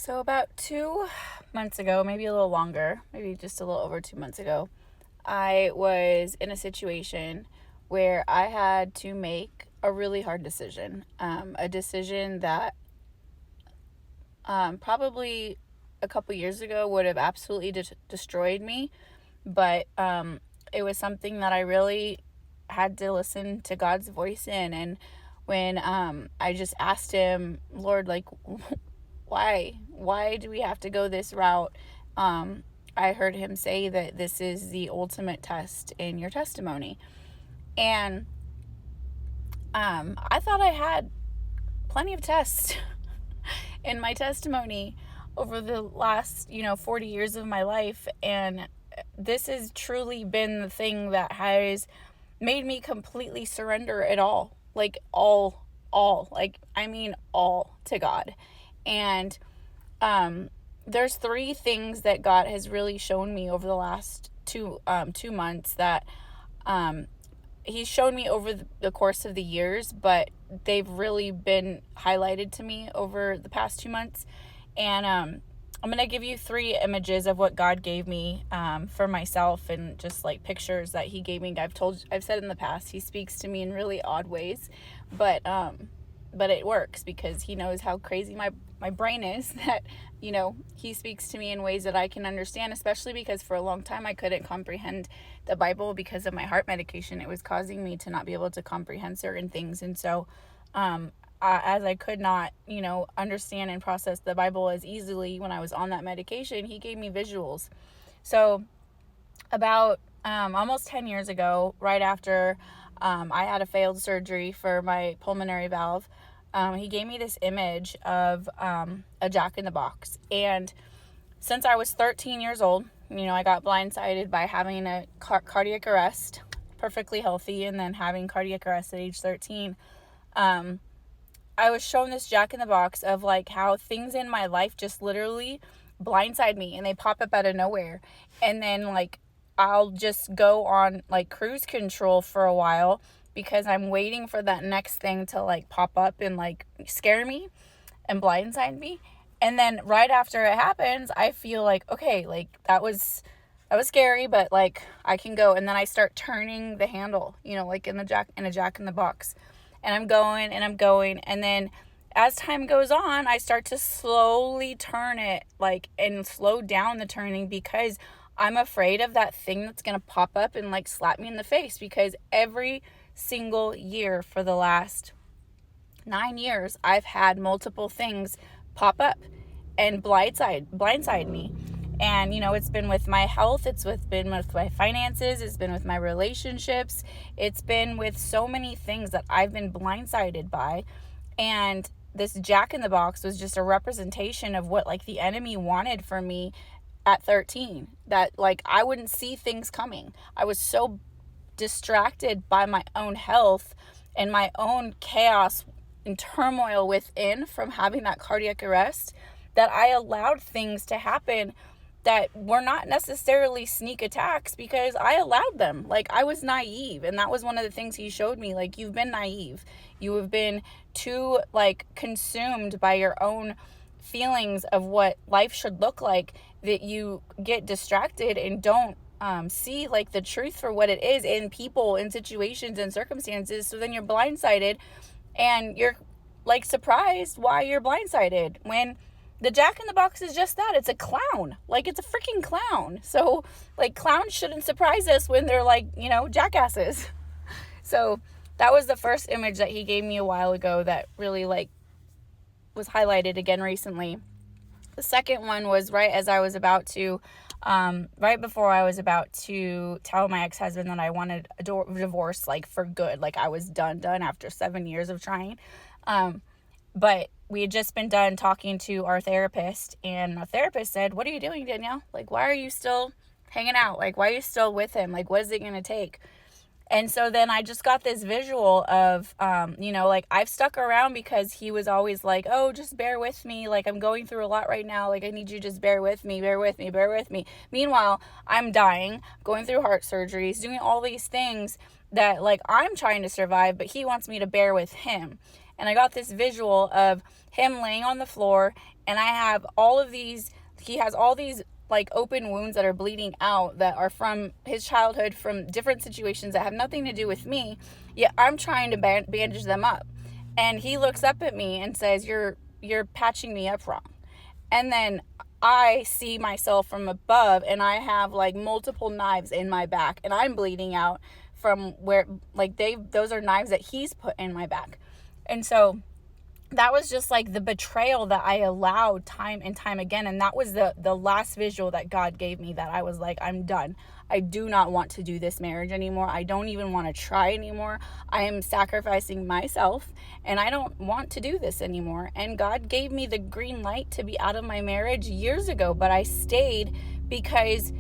So about 2 months ago, maybe a little longer, maybe just a little over 2 months ago, I was in a situation where I had to make a really hard decision. A decision that probably a couple years ago would have absolutely destroyed me, but it was something that I really had to listen to God's voice in. And when I just asked Him, Lord, like, why do we have to go this route? I heard Him say that this is the ultimate test in your testimony. And I thought I had plenty of tests in my testimony over the last 40 years of my life, and this has truly been the thing that has made me completely surrender it all, like all, like I mean all, to God. And there's three things that God has really shown me over the last 2 months that He's shown me over the course of the years, but they've really been highlighted to me over the past 2 months. And I'm going to give you three images of what God gave me for myself, and just like pictures that He gave me. I've said in the past, He speaks to me in really odd ways, but it works because He knows how crazy my brain is, that He speaks to me in ways that I can understand, especially because for a long time I couldn't comprehend the Bible because of my heart medication. It was causing me to not be able to comprehend certain things. And so as I could not understand and process the Bible as easily when I was on that medication, He gave me visuals. So about almost 10 years ago, right after I had a failed surgery for my pulmonary valve, He gave me this image of a Jack-in-the-Box. And since I was 13 years old, I got blindsided by having a cardiac arrest, perfectly healthy, and then having cardiac arrest at age 13. I was shown this Jack-in-the-Box of like how things in my life just literally blindside me, and they pop up out of nowhere. And then like I'll just go on like cruise control for a while because I'm waiting for that next thing to like pop up and like scare me and blindside me. And then right after it happens, I feel like, okay, like that was scary, but like I can go. And then I start turning the handle, like in a Jack-in-the-Box. And I'm going and I'm going. And then as time goes on, I start to slowly turn it, like, and slow down the turning, because I'm afraid of that thing that's going to pop up and like slap me in the face. Because every single year for the last 9 years, I've had multiple things pop up and blindside me. And it's been with my health, been with my finances, it's been with my relationships, it's been with so many things that I've been blindsided by. And this Jack-in-the-Box was just a representation of what like the enemy wanted for me at 13, that like I wouldn't see things coming. I was so distracted by my own health and my own chaos and turmoil within from having that cardiac arrest, that I allowed things to happen that were not necessarily sneak attacks, because I allowed them. Like I was naive. And that was one of the things He showed me. Like, you've been naive. You have been too like consumed by your own feelings of what life should look like, that you get distracted and don't see like the truth for what it is in people, in situations and circumstances. So then you're blindsided, and you're like surprised why you're blindsided, when the Jack-in-the-Box is just that. It's a clown. Like, it's a freaking clown. So like clowns shouldn't surprise us when they're like, jackasses. So that was the first image that He gave me a while ago that really like was highlighted again recently. The second one was right before I was about to tell my ex-husband that I wanted a divorce, like for good. Like I was done after 7 years of trying. But we had just been done talking to our therapist, and our therapist said, "What are you doing, Danielle? Like, why are you still hanging out? Like, why are you still with him? Like, what is it going to take?" And so then I just got this visual of, like I've stuck around because he was always like, "Oh, just bear with me. Like, I'm going through a lot right now. Like, I need you to just bear with me. Meanwhile, I'm dying, going through heart surgeries, doing all these things that like I'm trying to survive, but he wants me to bear with him. And I got this visual of him laying on the floor, and I have all of these, he has all these like open wounds that are bleeding out that are from his childhood, from different situations that have nothing to do with me, yet I'm trying to bandage them up. And he looks up at me and says, you're patching me up wrong. And then I see myself from above, and I have like multiple knives in my back, and I'm bleeding out from where, like, those are knives that he's put in my back. And so that was just like the betrayal that I allowed time and time again. And that was the last visual that God gave me, that I was like, I'm done. I do not want to do this marriage anymore. I don't even want to try anymore. I am sacrificing myself, and I don't want to do this anymore. And God gave me the green light to be out of my marriage years ago, but I stayed because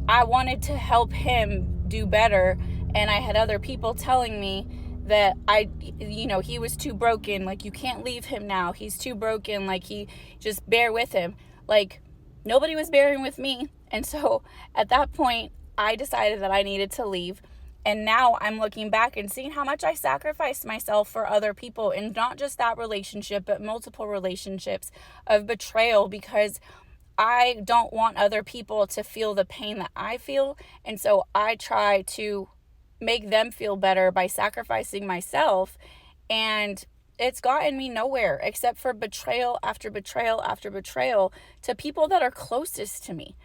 I wanted to help him do better. And I had other people telling me that he was too broken. Like, you can't leave him now. He's too broken. Like, he just bear with him. Like, nobody was bearing with me. And so at that point, I decided that I needed to leave. And now I'm looking back and seeing how much I sacrificed myself for other people, and not just that relationship, but multiple relationships of betrayal, because I don't want other people to feel the pain that I feel. And so I try to make them feel better by sacrificing myself. And it's gotten me nowhere except for betrayal after betrayal after betrayal to people that are closest to me.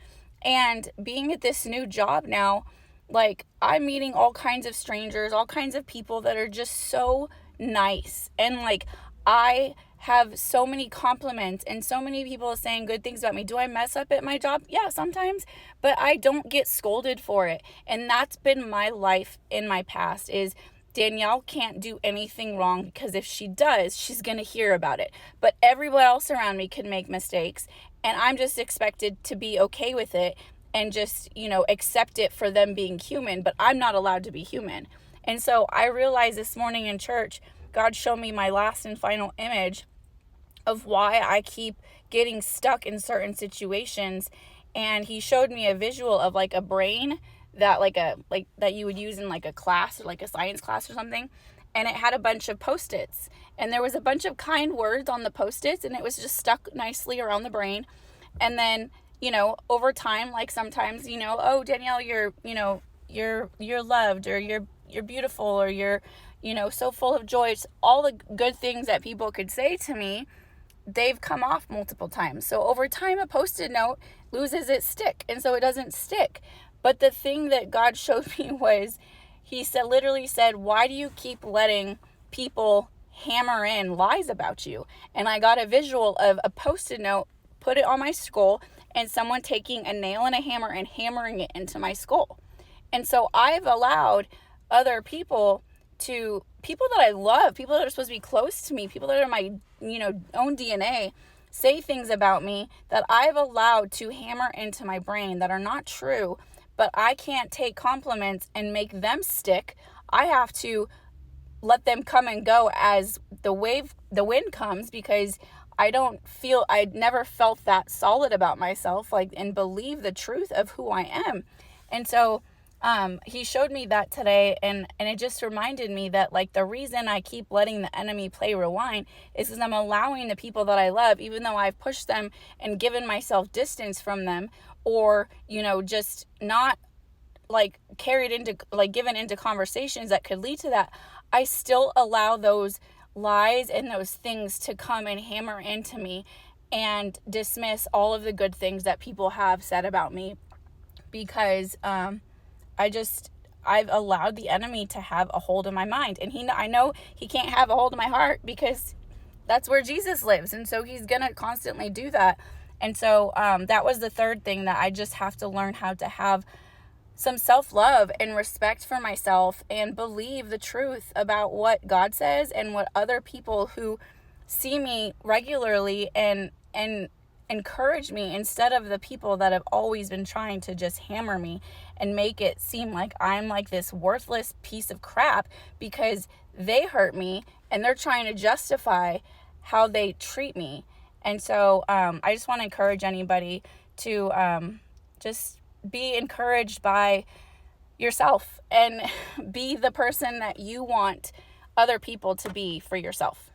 And being at this new job now, like, I'm meeting all kinds of strangers, all kinds of people that are just so nice. And like, I have so many compliments and so many people saying good things about me. Do I mess up at my job? Yeah, sometimes, but I don't get scolded for it. And that's been my life in my past, is Danielle can't do anything wrong, because if she does, she's going to hear about it. But everyone else around me can make mistakes, and I'm just expected to be okay with it and just, accept it for them being human, but I'm not allowed to be human. And so I realized this morning in church, God showed me my last and final image of why I keep getting stuck in certain situations. And he showed me a visual of like a brain that that you would use in like a class, or like a science class or something. And it had a bunch of Post-its, and there was a bunch of kind words on the Post-its, and it was just stuck nicely around the brain. And then, over time, like sometimes, oh, Danielle, you're loved, or you're beautiful, or you're, so full of joy. It's all the good things that people could say to me, they've come off multiple times. So over time, a Post-it note loses its stick, and so it doesn't stick. But the thing that God showed me was, he literally said, why do you keep letting people hammer in lies about you? And I got a visual of a Post-it note, put it on my skull, and someone taking a nail and a hammer and hammering it into my skull. And so I've allowed other people that I love, people that are supposed to be close to me, people that are my, own DNA, say things about me that I've allowed to hammer into my brain that are not true. But I can't take compliments and make them stick. I have to let them come and go as the wind comes, because I never felt that solid about myself, like, and believe the truth of who I am. And so he showed me that today, and it just reminded me that, like, the reason I keep letting the enemy play rewind is because I'm allowing the people that I love, even though I've pushed them and given myself distance from them, or, just not like given into conversations that could lead to that, I still allow those lies and those things to come and hammer into me and dismiss all of the good things that people have said about me, because I've allowed the enemy to have a hold of my mind. And I know he can't have a hold of my heart, because that's where Jesus lives. And so he's going to constantly do that. And so that was the third thing, that I just have to learn how to have some self-love and respect for myself, and believe the truth about what God says and what other people who see me regularly and encourage me, instead of the people that have always been trying to just hammer me and make it seem like I'm like this worthless piece of crap because they hurt me, and they're trying to justify how they treat me. And so I just want to encourage anybody to just be encouraged by yourself, and be the person that you want other people to be for yourself.